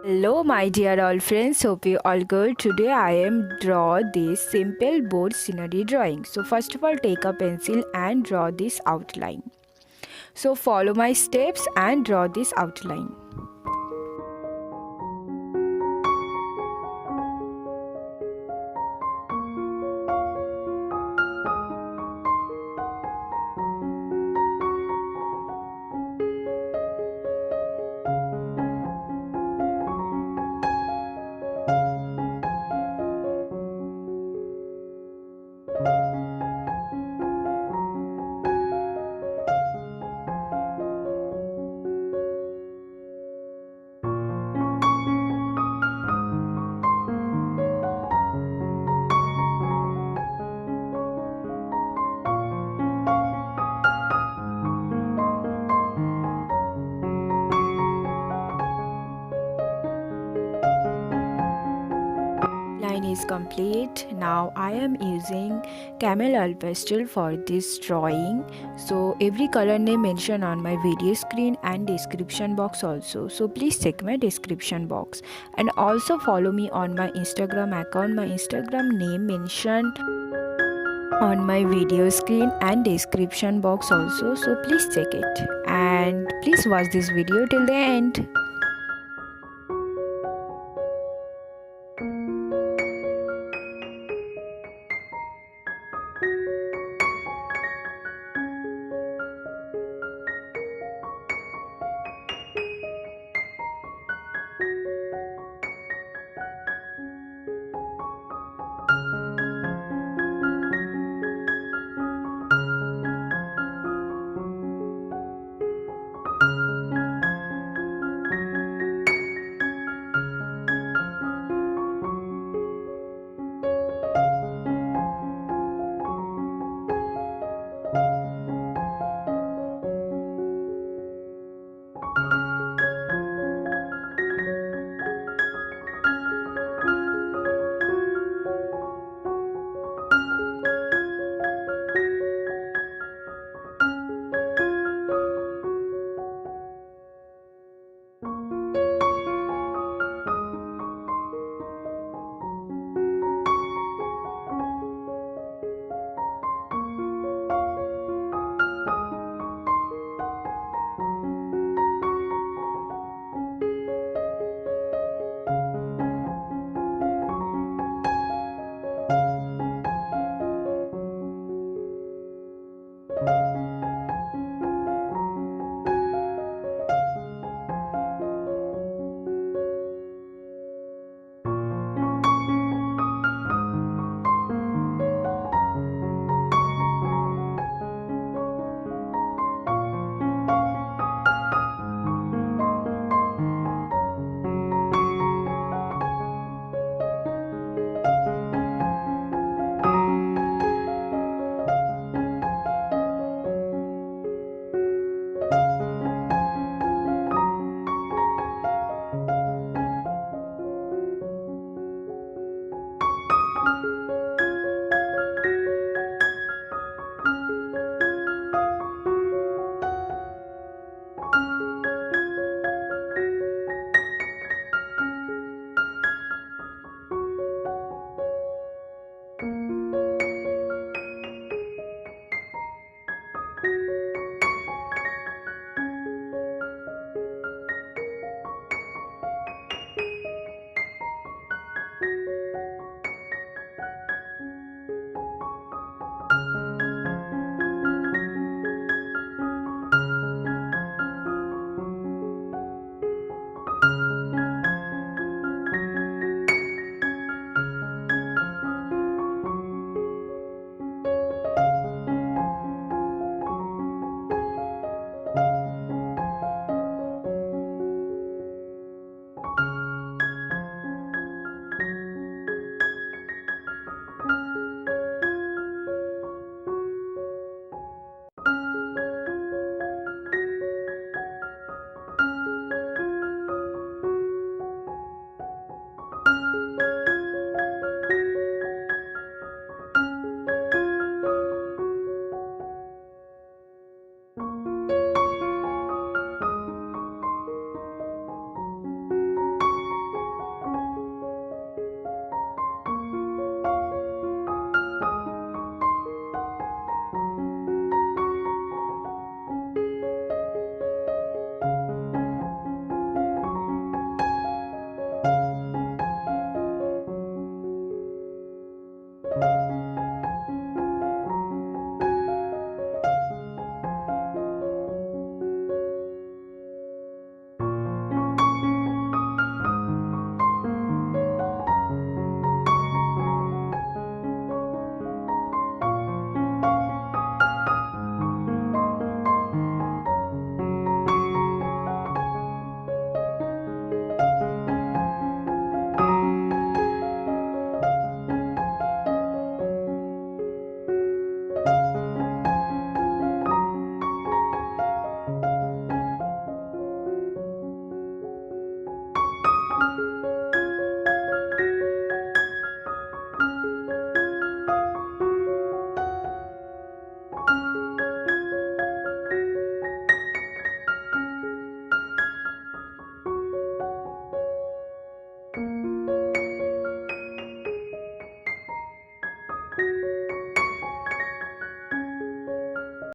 Hello my dear all friends, hope you all good. Today I am draw this simple board scenery drawing. So first of all take a pencil and draw this outline. So follow my steps and draw this outline. Line is complete. Now I am using camel pastel for this drawing. So every color name mentioned on my video screen and description box also. So please check my description box and also follow me on my Instagram account. My Instagram name mentioned on my video screen and description box also. So please check it and please watch this video till the end.